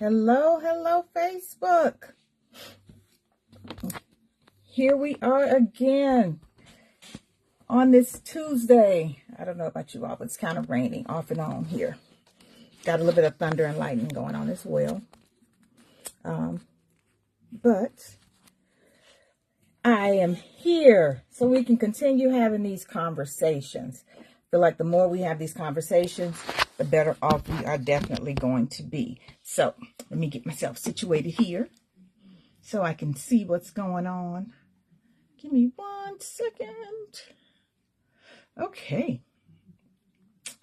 Hello, hello, Facebook. Here we are again on this Tuesday. I don't know about you all, but it's kind of raining off and on here. Got a little bit of thunder and lightning going on as well. But I am here so we can continue having these conversations. I feel like the more we have these conversations, the better off we are definitely going to be. So let me get myself situated here so I can see what's going on. Give me 1 second. Okay.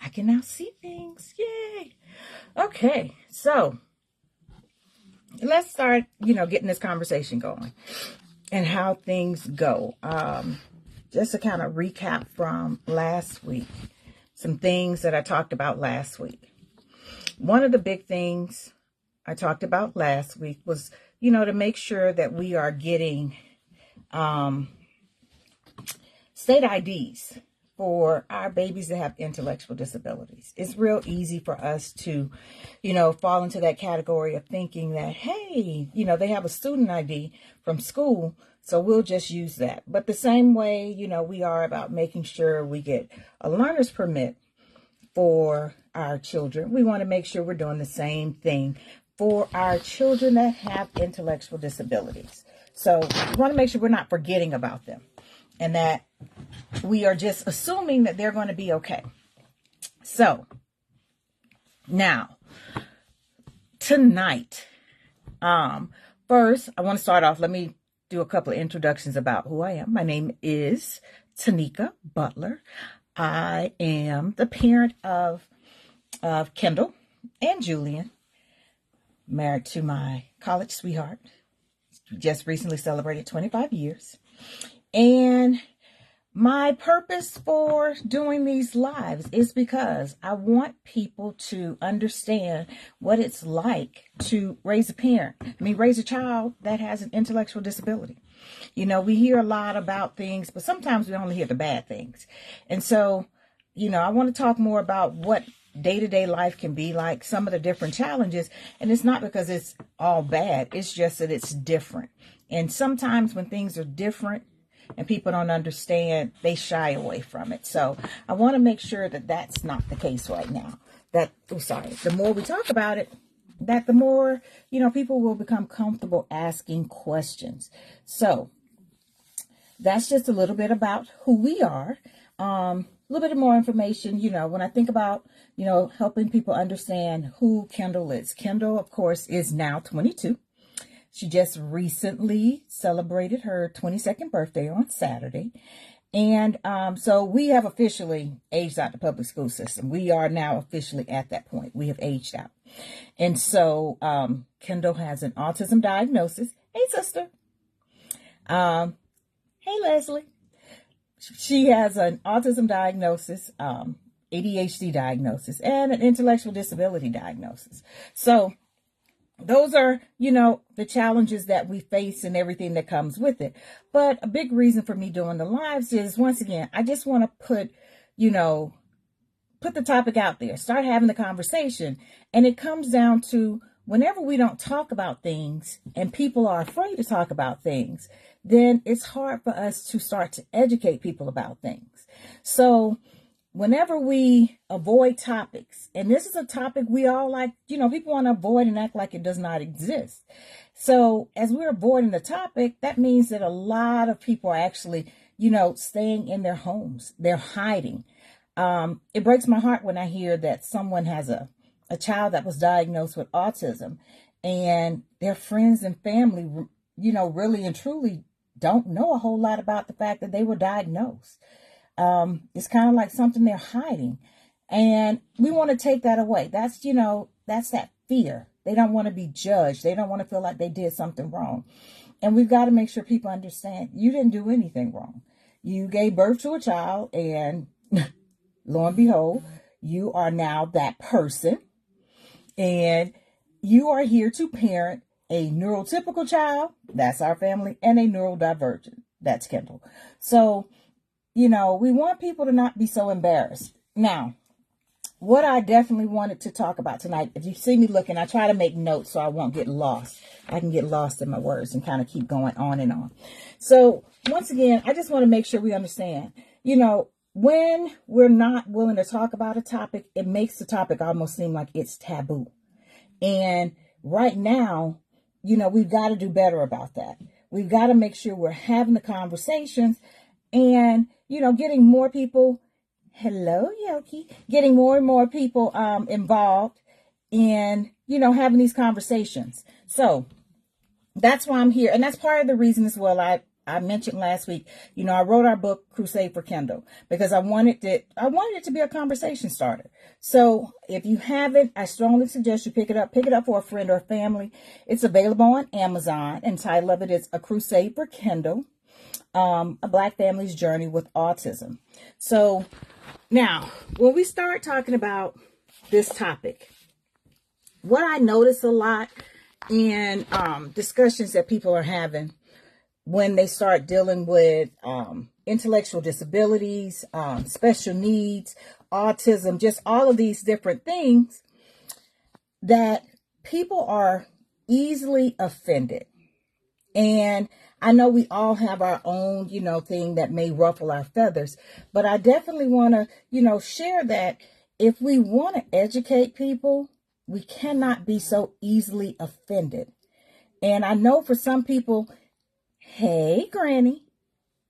I can now see things. Yay. Okay. So let's start, getting this conversation going and how things go. Just to kind of recap from last week, some things that I talked about last week. One of the big things I talked about last week was, to make sure that we are getting state IDs for our babies that have intellectual disabilities. It's real easy for us to, fall into that category of thinking that, hey, they have a student ID from school, so we'll just use that. But the same way, we are about making sure we get a learner's permit for our children. We want to make sure we're doing the same thing for our children that have intellectual disabilities. So we want to make sure we're not forgetting about them and that we are just assuming that they're going to be okay. So now, tonight, first, I want to start off. Let me do a couple of introductions about who I am. My name is Tanyika Butler. I am the parent of Kendall and Julian, married to my college sweetheart. Just recently celebrated 25 years. And my purpose for doing these lives is because I want people to understand what it's like to raise a child that has an intellectual disability. We hear a lot about things, but sometimes we only hear the bad things. And so, I want to talk more about what day-to-day life can be like, some of the different challenges. And it's not because it's all bad. It's just that it's different. And sometimes when things are different, and people don't understand, they shy away from it. So I want to make sure that that's not the case right now. The more we talk about it, that the more, people will become comfortable asking questions. So that's just a little bit about who we are. A little bit more information, when I think about, helping people understand who Kendall is. Kendall, of course, is now 22. She just recently celebrated her 22nd birthday on Saturday. And so we have officially aged out the public school system. We are now officially at that point. We have aged out. And so Kendall has an autism diagnosis. Hey, sister. Hey, Leslie. She has an autism diagnosis, ADHD diagnosis, and an intellectual disability diagnosis. So those are, the challenges that we face and everything that comes with it. But a big reason for me doing the lives is, once again, I just want to put the topic out there, start having the conversation. And it comes down to whenever we don't talk about things and people are afraid to talk about things, then it's hard for us to start to educate people about things. So whenever we avoid topics, and this is a topic we all like, people want to avoid and act like it does not exist. So as we're avoiding the topic, that means that a lot of people are actually, staying in their homes. They're hiding. It breaks my heart when I hear that someone has a child that was diagnosed with autism and their friends and family, really and truly don't know a whole lot about the fact that they were diagnosed. It's kind of like something they're hiding, and we want to take that away. That's that fear. They don't want to be judged. They don't want to feel like they did something wrong. And we've got to make sure people understand you didn't do anything wrong. You gave birth to a child, and lo and behold, you are now that person, and you are here to parent a neurotypical child. That's our family, and a neurodivergent. That's Kendall. So we want people to not be so embarrassed. Now, what I definitely wanted to talk about tonight, if you see me looking, I try to make notes so I won't get lost. I can get lost in my words and kind of keep going on and on. So once again, I just want to make sure we understand, when we're not willing to talk about a topic, it makes the topic almost seem like it's taboo. And right now, we've got to do better about that. We've got to make sure we're having the conversations and, getting more people. Hello, Yoki. Getting more and more people involved in, having these conversations. So that's why I'm here. And that's part of the reason as well. I mentioned last week, I wrote our book, Crusade for Kendall, because I wanted it to be a conversation starter. So if you haven't, I strongly suggest you pick it up for a friend or a family. It's available on Amazon, and the title of it is A Crusade for Kendall, A Black Family's Journey with Autism. So now, when we start talking about this topic, what I notice a lot in discussions that people are having when they start dealing with intellectual disabilities, special needs, autism, just all of these different things, that people are easily offended. And I know we all have our own, thing that may ruffle our feathers, but I definitely want to, share that if we want to educate people, we cannot be so easily offended. And I know for some people, hey, Granny.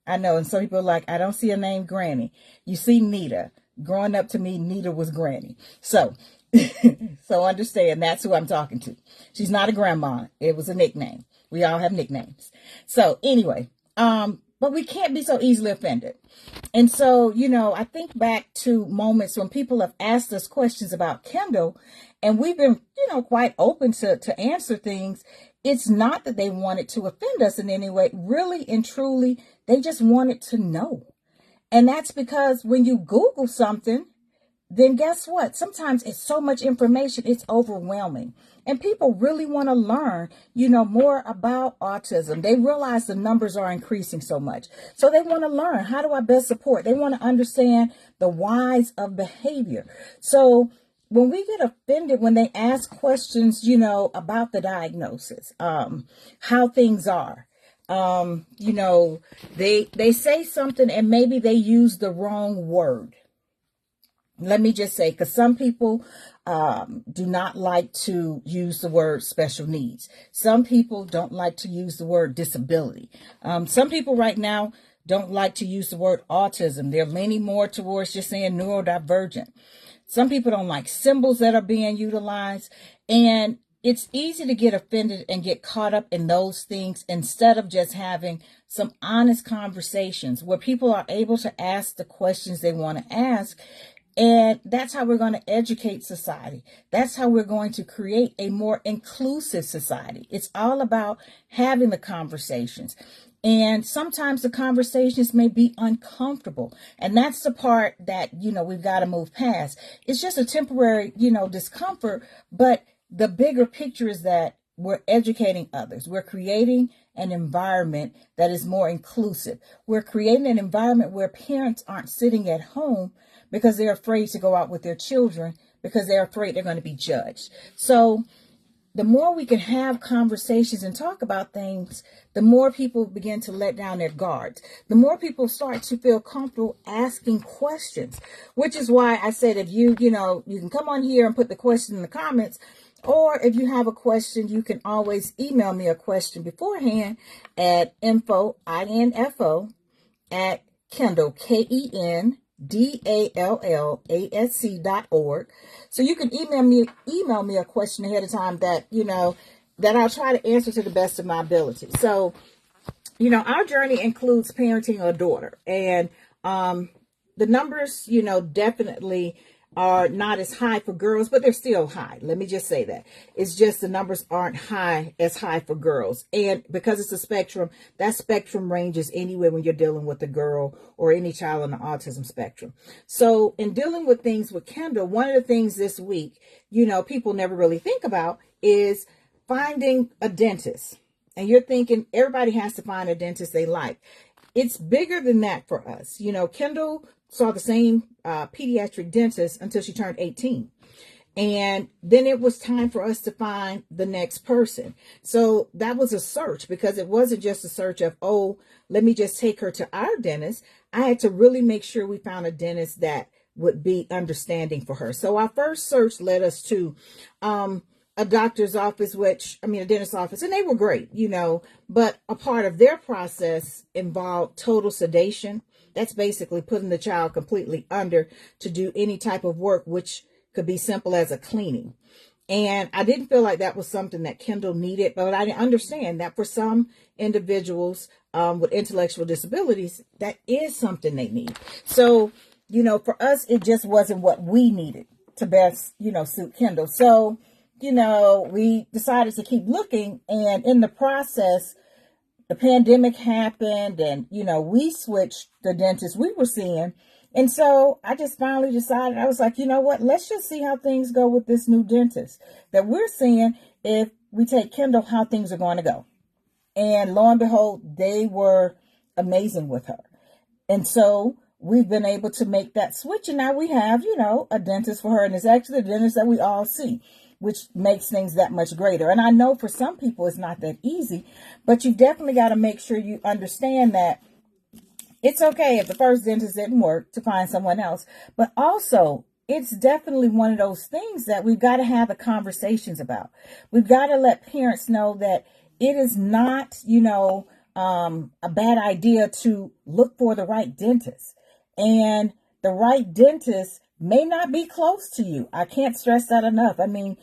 I know, and some people are like, I don't see a name Granny. You see Nita. Growing up to me, Nita was Granny. So, so understand that's who I'm talking to. She's not a grandma. It was a nickname. We all have nicknames. So anyway, but we can't be so easily offended. And so, I think back to moments when people have asked us questions about Kendall, and we've been, quite open to answer things. It's not that they wanted to offend us in any way. Really and truly, they just wanted to know. And that's because when you Google something, then guess what? Sometimes it's so much information, it's overwhelming. And people really want to learn, more about autism. They realize the numbers are increasing so much. So they want to learn, how do I best support? They want to understand the whys of behavior. So when we get offended, when they ask questions, about the diagnosis, how things are, they say something and maybe they use the wrong word. Let me just say, because some people do not like to use the word special needs. Some people don't like to use the word disability. Some people right now don't like to use the word autism. They're leaning more towards just saying neurodivergent. Some people don't like symbols that are being utilized. And it's easy to get offended and get caught up in those things instead of just having some honest conversations where people are able to ask the questions they want to ask. And that's how we're going to educate society. That's how we're going to create a more inclusive society. It's all about having the conversations. And sometimes the conversations may be uncomfortable. And that's the part that, we've got to move past. It's just a temporary, discomfort. But the bigger picture is that we're educating others. We're creating an environment that is more inclusive. We're creating an environment where parents aren't sitting at home because they're afraid to go out with their children because they're afraid they're going to be judged. So the more we can have conversations and talk about things, the more people begin to let down their guards. The more people start to feel comfortable asking questions, which is why I said, if you can come on here and put the question in the comments, or if you have a question, you can always email me a question beforehand at info, at Kendall, KENDALLASC.org. So you can email me a question ahead of time that, that I'll try to answer to the best of my ability. So, our journey includes parenting a daughter, and the numbers, definitely are not as high for girls, but they're still high. Let me just say that. It's just the numbers aren't as high for girls. And because it's a spectrum, that spectrum ranges anywhere when you're dealing with a girl or any child on the autism spectrum. So in dealing with things with Kendall, one of the things this week, people never really think about is finding a dentist. And you're thinking everybody has to find a dentist they like. It's bigger than that for us. Kendall saw the same pediatric dentist until she turned 18. And then it was time for us to find the next person. So that was a search, because it wasn't just a search of, oh, let me just take her to our dentist. I had to really make sure we found a dentist that would be understanding for her. So our first search led us to a doctor's office, a dentist's office, and they were great, but a part of their process involved total sedation. That's basically putting the child completely under to do any type of work, which could be simple as a cleaning. And I didn't feel like that was something that Kendall needed, but I understand that for some individuals with intellectual disabilities, that is something they need. So, for us, it just wasn't what we needed to best, suit Kendall. So, we decided to keep looking, and in the process, the pandemic happened, and, we switched the dentist we were seeing. And so I just finally decided, I was like, you know what, let's just see how things go with this new dentist that we're seeing. If we take Kendall, how things are going to go. And lo and behold, they were amazing with her. And so we've been able to make that switch. And now we have, a dentist for her. And it's actually the dentist that we all see, which makes things that much greater. And I know for some people it's not that easy, but you definitely got to make sure you understand that it's okay if the first dentist didn't work to find someone else. But also, it's definitely one of those things that we've got to have the conversations about. We've got to let parents know that it is not, a bad idea to look for the right dentist. And the right dentist may not be close to you. I can't stress that enough. And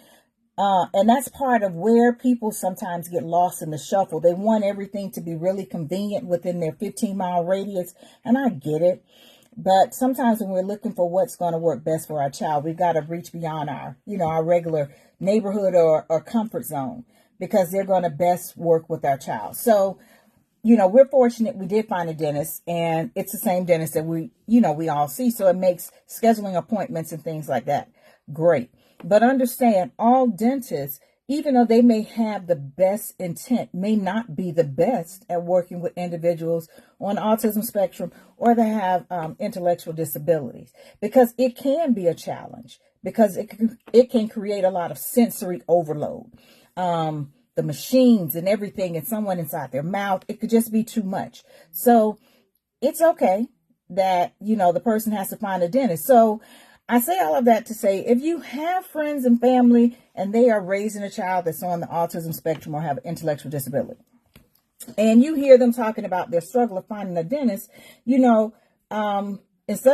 that's part of where people sometimes get lost in the shuffle. They want everything to be really convenient within their 15-mile radius. And I get it. But sometimes when we're looking for what's going to work best for our child, we've got to reach beyond our regular neighborhood or comfort zone, because they're going to best work with our child. So, we're fortunate we did find a dentist, and it's the same dentist that we all see. So it makes scheduling appointments and things like that great. But understand, all dentists, even though they may have the best intent, may not be the best at working with individuals on the autism spectrum or that have intellectual disabilities, because it can be a challenge, because it can create a lot of sensory overload. The machines and everything, and someone inside their mouth, it could just be too much. So it's okay that, the person has to find a dentist. So I say all of that to say, if you have friends and family and they are raising a child that's on the autism spectrum or have an intellectual disability, and you hear them talking about their struggle of finding a dentist, instead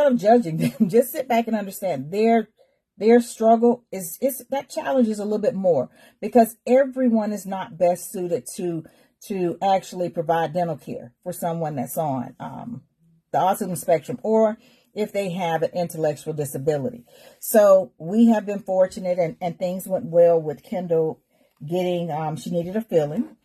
of judging them, just sit back and understand their struggle is that challenge is a little bit more, because everyone is not best suited to actually provide dental care for someone that's on the autism spectrum, or if they have an intellectual disability. So we have been fortunate, and things went well with Kendall getting, she needed a filling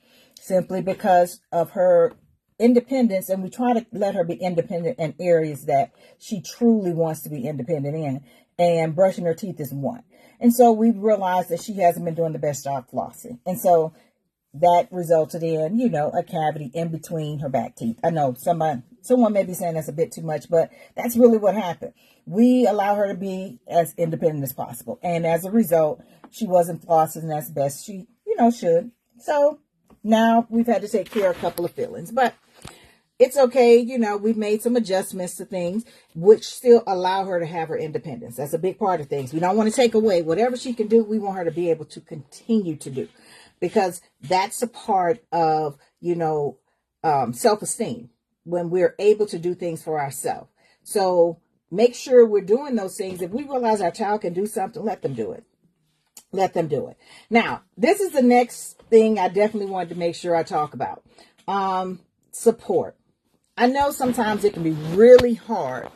simply because of her independence. And we try to let her be independent in areas that she truly wants to be independent in. And brushing her teeth is one. And so we've realized that she hasn't been doing the best job flossing. And so that resulted in, a cavity in between her back teeth. I know someone may be saying that's a bit too much, but that's really what happened. We allow her to be as independent as possible. And as a result, she wasn't flossing as best she, should. So now we've had to take care of a couple of fillings, but it's okay. We've made some adjustments to things which still allow her to have her independence. That's a big part of things. We don't want to take away whatever she can do. We want her to be able to continue to do, because that's a part of, self-esteem, when we're able to do things for ourselves. So make sure we're doing those things. If we realize our child can do something, let them do it. Let them do it. Now, this is the next thing I definitely wanted to make sure I talk about. Support. I know sometimes it can be really hard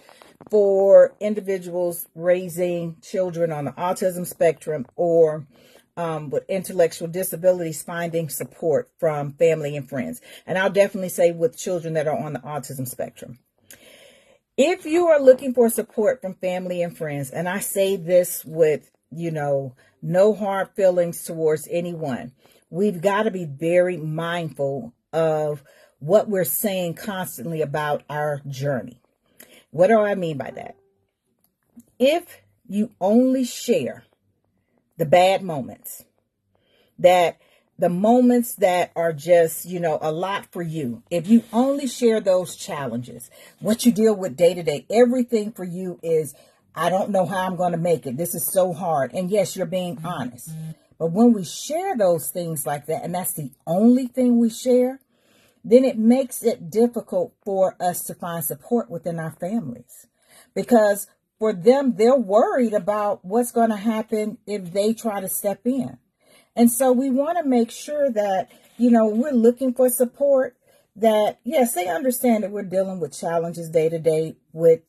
for individuals raising children on the autism spectrum or with intellectual disabilities, finding support from family and friends. And I'll definitely say with children that are on the autism spectrum. If you are looking for support from family and friends, and I say this with, no hard feelings towards anyone, we've got to be very mindful of what we're saying constantly about our journey. What do I mean by that? If you only share the bad moments, that the moments that are just, a lot for you, if you only share those challenges, what you deal with day to day, everything for you is, I don't know how I'm going to make it. This is so hard. And yes, you're being honest. But when we share those things like that, and that's the only thing we share, then it makes it difficult for us to find support within our families. Because for them, they're worried about what's going to happen if they try to step in. And so we want to make sure that, we're looking for support, that, yes, they understand that we're dealing with challenges day to day with,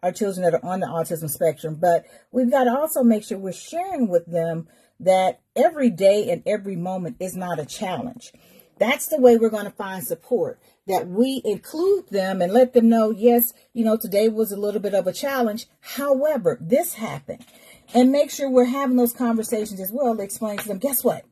our children that are on the autism spectrum. But we've got to also make sure we're sharing with them that every day and every moment is not a challenge. That's the way we're going to find support, that we include them and let them know, yes, today was a little bit of a challenge. However, this happened. And make sure we're having those conversations as well to explain to them, guess what?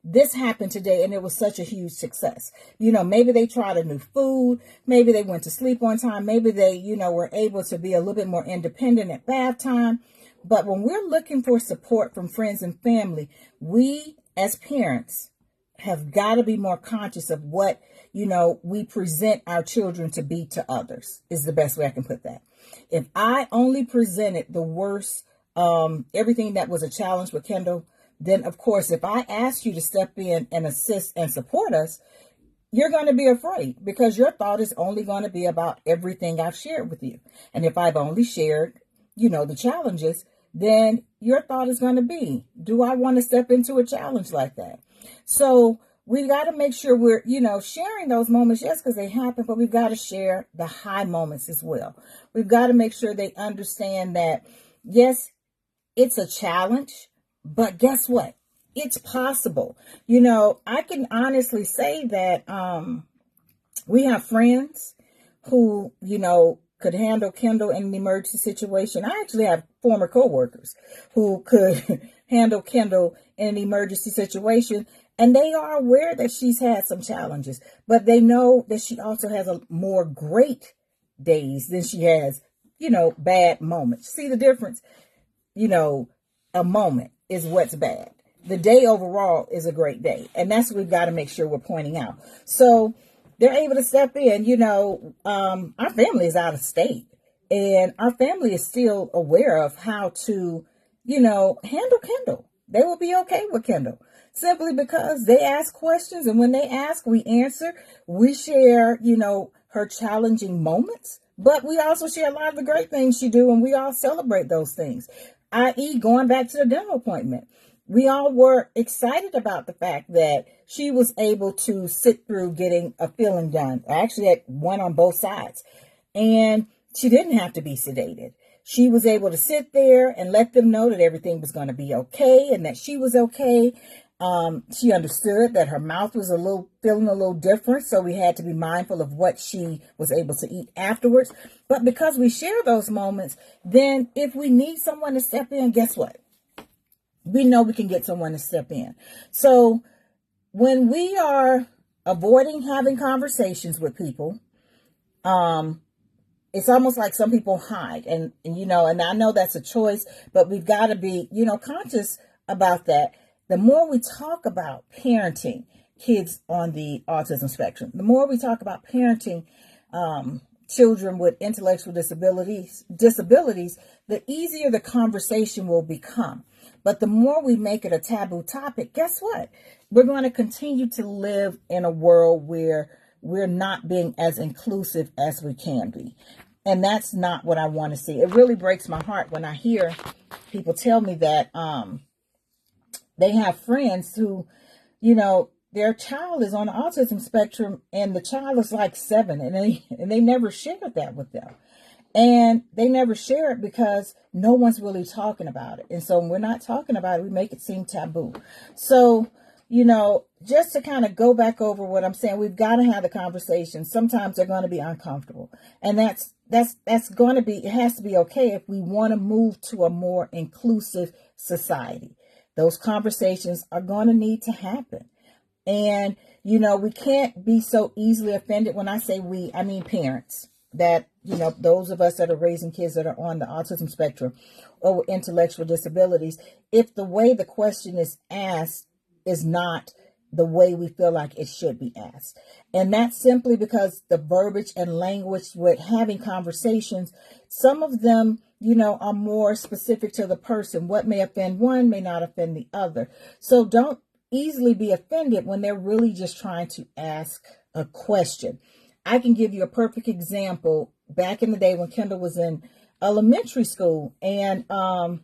This happened today and it was such a huge success. Maybe they tried a new food. Maybe they went to sleep on time. Maybe they, were able to be a little bit more independent at bath time. But when we're looking for support from friends and family, we as parents have got to be more conscious of what, we present our children to be to others, is the best way I can put that. If I only presented the worst, everything that was a challenge with Kendall, then of course, if I ask you to step in and assist and support us, you're going to be afraid because your thought is only going to be about everything I've shared with you. And if I've only shared, the challenges, then your thought is going to be, do I want to step into a challenge like that? So we got to make sure we're, sharing those moments, yes, because they happen, but we've got to share the high moments as well. We've got to make sure they understand that, yes, it's a challenge, but guess what? It's possible. I can honestly say that we have friends who, could handle Kendall in an emergency situation. I actually have former coworkers who could handle Kendall in an emergency situation. And they are aware that she's had some challenges, but they know that she also has a more great days than she has, bad moments. See the difference? A moment is what's bad. The day overall is a great day. And that's what we've got to make sure we're pointing out. So they're able to step in, our family is out of state and our family is still aware of how to, handle Kendall. They will be okay with Kendall simply because they ask questions. And when they ask, we answer, we share, her challenging moments, but we also share a lot of the great things she do. And we all celebrate those things, i.e. going back to the dental appointment. We all were excited about the fact that she was able to sit through getting a filling done. I actually had one on both sides. And she didn't have to be sedated. She was able to sit there and let them know that everything was going to be okay and that she was okay. She understood that her mouth was feeling a little different. So we had to be mindful of what she was able to eat afterwards. But because we share those moments, then if we need someone to step in, guess what? We know we can get someone to step in. So when we are avoiding having conversations with people, it's almost like some people hide and I know that's a choice, but we've got to be, conscious about that. The more we talk about parenting kids on the autism spectrum, the more we talk about parenting, children with intellectual disabilities, the easier the conversation will become. But the more we make it a taboo topic, guess what? We're going to continue to live in a world where we're not being as inclusive as we can be. And that's not what I want to see. It really breaks my heart when I hear people tell me that they have friends who, their child is on the autism spectrum and the child is like 7 and they never shared that with them. And they never share it because no one's really talking about it. And so when we're not talking about it, we make it seem taboo. So, just to kind of go back over what I'm saying, we've got to have the conversation. Sometimes they're going to be uncomfortable. And that's going to be, it has to be okay if we want to move to a more inclusive society. Those conversations are going to need to happen. And, we can't be so easily offended. When I say we, I mean parents. that, those of us that are raising kids that are on the autism spectrum or with intellectual disabilities, if the way the question is asked is not the way we feel like it should be asked. And that's simply because the verbiage and language with having conversations, some of them, are more specific to the person. What may offend one may not offend the other. So don't easily be offended when they're really just trying to ask a question. I can give you a perfect example. Back in the day when Kendall was in elementary school, and I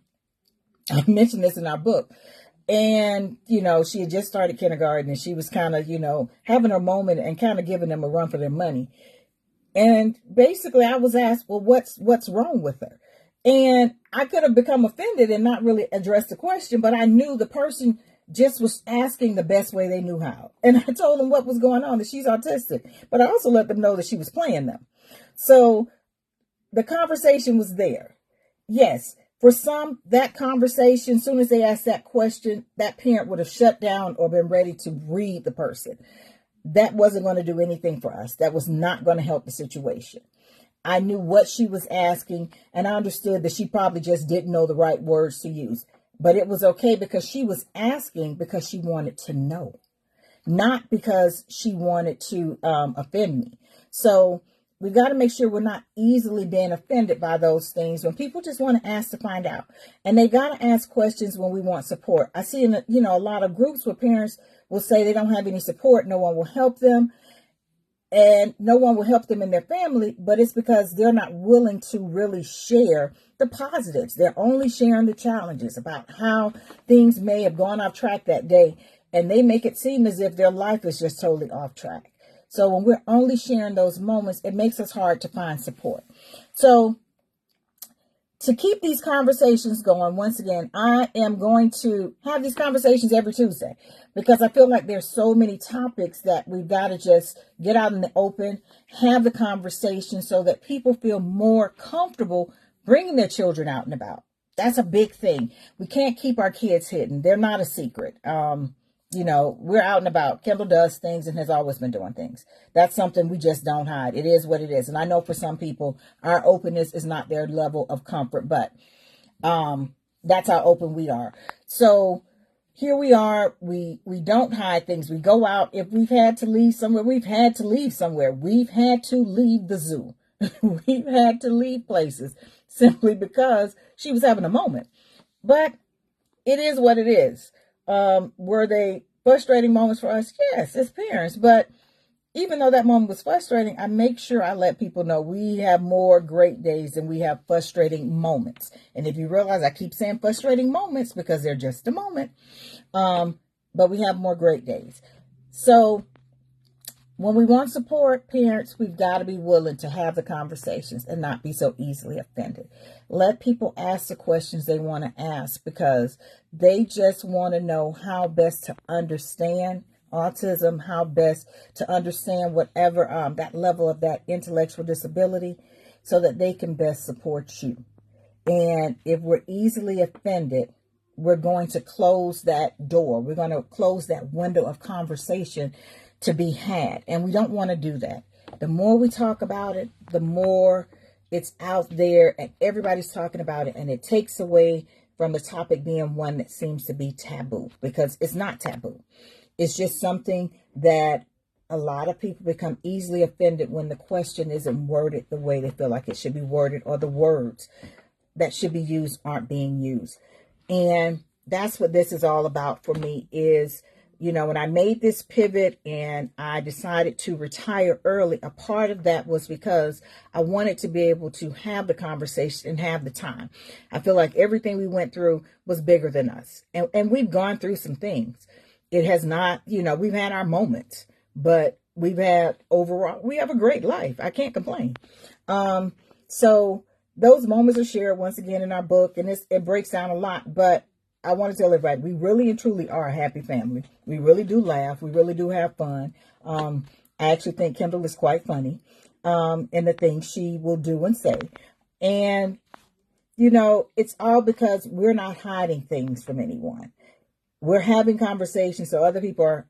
mentioned this in our book, and, she had just started kindergarten, and she was kind of, having her moment and kind of giving them a run for their money. And basically I was asked, well, what's wrong with her? And I could have become offended and not really addressed the question, but I knew the person just was asking the best way they knew how. And I told them what was going on, that she's autistic, but I also let them know that she was playing them. So the conversation was there. Yes, for some, that conversation, as soon as they asked that question, that parent would have shut down or been ready to read the person. That wasn't going to do anything for us. That was not going to help the situation. I knew what she was asking, and I understood that she probably just didn't know the right words to use. But it was okay because she was asking because she wanted to know, not because she wanted to offend me. So we got to make sure we're not easily being offended by those things when people just want to ask to find out. And they got to ask questions when we want support. I see in a lot of groups where parents will say they don't have any support, no one will help them, and no one will help them in their family, but it's because they're not willing to really share the positives. They're only sharing the challenges about how things may have gone off track that day, and they make it seem as if their life is just totally off track. So when we're only sharing those moments, it makes us hard to find support. So to keep these conversations going, once again, I am going to have these conversations every Tuesday because I feel like there's so many topics that we've got to just get out in the open, have the conversation so that people feel more comfortable bringing their children out and about. That's a big thing. We can't keep our kids hidden. They're not a secret. We're out and about. Kendall does things and has always been doing things. That's something we just don't hide. It is what it is. And I know for some people, our openness is not their level of comfort, but that's how open we are. So here we are. We don't hide things. We go out. If we've had to leave somewhere, we've had to leave somewhere. We've had to leave the zoo. We've had to leave places simply because she was having a moment. But it is what it is. Were they frustrating moments for us? Yes, as parents. But even though that moment was frustrating, I make sure I let people know we have more great days than we have frustrating moments. And if you realize I keep saying frustrating moments because they're just a moment, but we have more great days. So when we want support, parents, we've got to be willing to have the conversations and not be so easily offended. Let people ask the questions they want to ask because they just want to know how best to understand autism, how best to understand whatever that level of that intellectual disability so that they can best support you. And if we're easily offended, we're going to close that door. We're going to close that window of conversation to be had. And we don't want to do that. The more we talk about it, the more it's out there and everybody's talking about it. And it takes away from the topic being one that seems to be taboo because it's not taboo. It's just something that a lot of people become easily offended when the question isn't worded the way they feel like it should be worded or the words that should be used aren't being used. And that's what this is all about for me is, when I made this pivot and I decided to retire early, a part of that was because I wanted to be able to have the conversation and have the time. I feel like everything we went through was bigger than us. And we've gone through some things. It has not, we've had our moments, but we have a great life. I can't complain. So those moments are shared once again in our book, and it breaks down a lot, but I want to tell everybody, we really and truly are a happy family. We really do laugh. We really do have fun. I actually think Kendall is quite funny in the things she will do and say. And, it's all because we're not hiding things from anyone. We're having conversations so other people are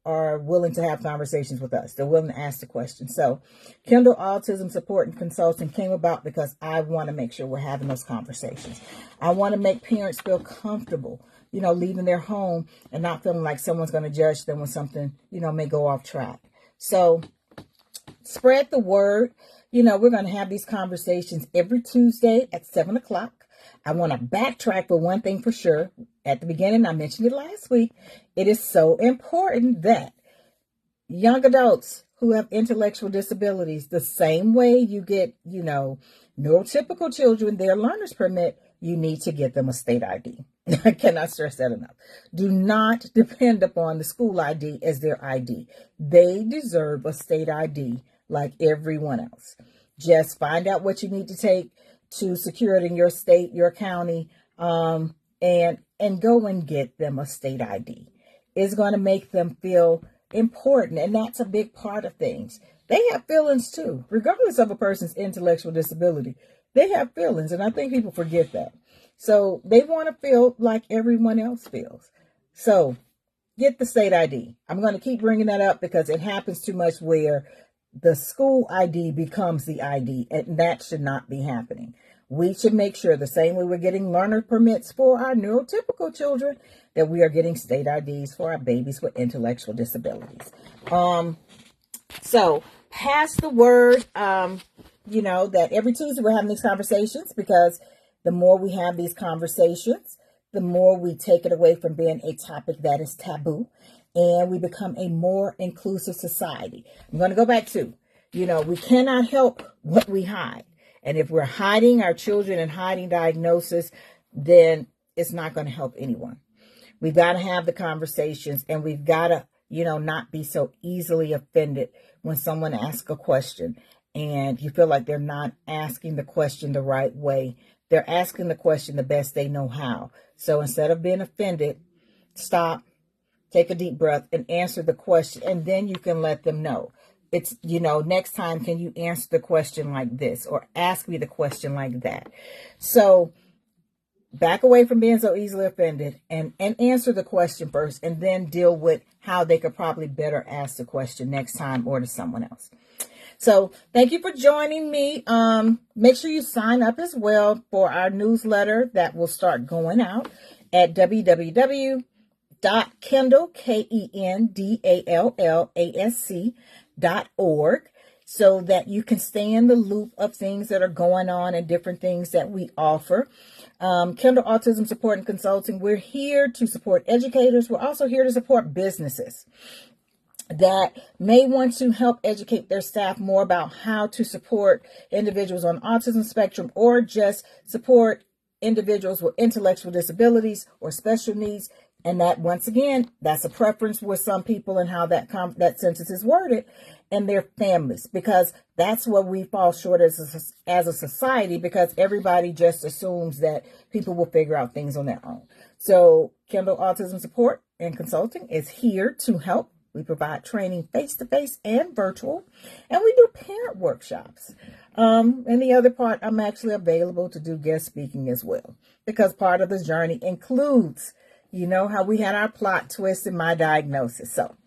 are willing to have conversations with us. They're willing to ask the question. So Kendall Autism Support and Consulting came about because I want to make sure we're having those conversations. I want to make parents feel comfortable, leaving their home and not feeling like someone's going to judge them when something, may go off track. So spread the word. We're going to have these conversations every Tuesday at 7 o'clock. I want to backtrack for one thing for sure. At the beginning, I mentioned it last week. It is so important that young adults who have intellectual disabilities, the same way you get, neurotypical children, their learner's permit, you need to get them a state ID. I cannot stress that enough. Do not depend upon the school ID as their ID. They deserve a state ID like everyone else. Just find out what you need to take to secure it in your state, your county, and go and get them a state ID. It's going to make them feel important, and that's a big part of things. They have feelings too, regardless of a person's intellectual disability. They have feelings, and I think people forget that. So they want to feel like everyone else feels. So get the state ID. I'm going to keep bringing that up because it happens too much where the school ID becomes the ID, and that should not be happening. We should make sure the same way we're getting learner permits for our neurotypical children, that we are getting state IDs for our babies with intellectual disabilities. So pass the word, that every Tuesday we're having these conversations, because the more we have these conversations, the more we take it away from being a topic that is taboo, and we become a more inclusive society. I'm going to go back to, we cannot help what we hide. And if we're hiding our children and hiding diagnosis, then it's not going to help anyone. We've got to have the conversations, and we've got to, not be so easily offended when someone asks a question and you feel like they're not asking the question the right way. They're asking the question the best they know how. So instead of being offended, stop, take a deep breath, and answer the question, and then you can let them know. It's, next time, can you answer the question like this, or ask me the question like that? So back away from being so easily offended, and answer the question first, and then deal with how they could probably better ask the question next time or to someone else. So thank you for joining me. Make sure you sign up as well for our newsletter that will start going out at www.kendall, KENDALLASC.org, so that you can stay in the loop of things that are going on and different things that we offer. Kendall Autism Support and Consulting, we're here to support educators. We're also here to support businesses that may want to help educate their staff more about how to support individuals on autism spectrum, or just support individuals with intellectual disabilities or special needs. And that, once again, that's a preference with some people and how that sentence is worded, and their families, because that's where we fall short as a society, because everybody just assumes that people will figure out things on their own. So Kendall Autism Support and Consulting is here to help. We provide training face-to-face and virtual, and we do parent workshops. And the other part, I'm actually available to do guest speaking as well, because part of this journey includes, how we had our plot twist in my diagnosis. So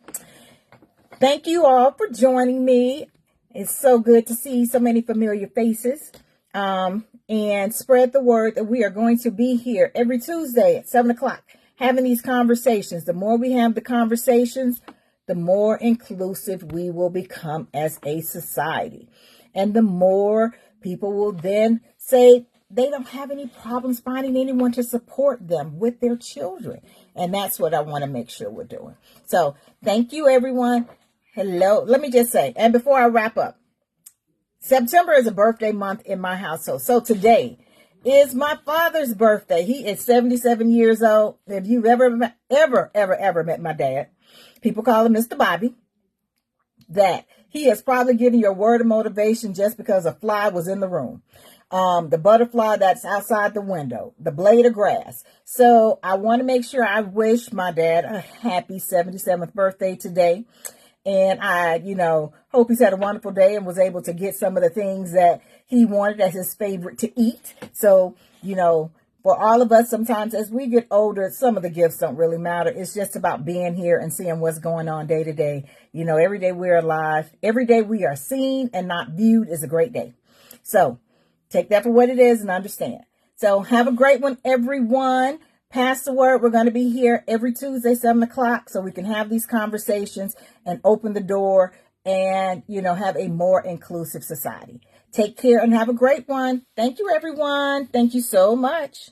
thank you all for joining me. It's so good to see so many familiar faces. And spread the word that we are going to be here every Tuesday at 7 o'clock having these conversations. The more we have the conversations, the more inclusive we will become as a society. And the more people will then say they don't have any problems finding anyone to support them with their children. And that's what I want to make sure we're doing. So thank you, everyone. Hello. Let me just say, and before I wrap up, September is a birthday month in my household. So today is my father's birthday. He is 77 years old. If you've ever met my dad, people call him Mr. Bobby. That he has probably given you a word of motivation just because a fly was in the room. The butterfly that's outside the window, the blade of grass. So I want to make sure I wish my dad a happy 77th birthday today. And I, hope he's had a wonderful day and was able to get some of the things that he wanted as his favorite to eat. So, for all of us, sometimes as we get older, some of the gifts don't really matter. It's just about being here and seeing what's going on day to day. You know, every day we're alive. Every day we are seen and not viewed is a great day. So take that for what it is and understand. So have a great one, everyone. Pass the word. We're going to be here every Tuesday, 7 o'clock, so we can have these conversations and open the door and, you know, have a more inclusive society. Take care and have a great one. Thank you, everyone. Thank you so much.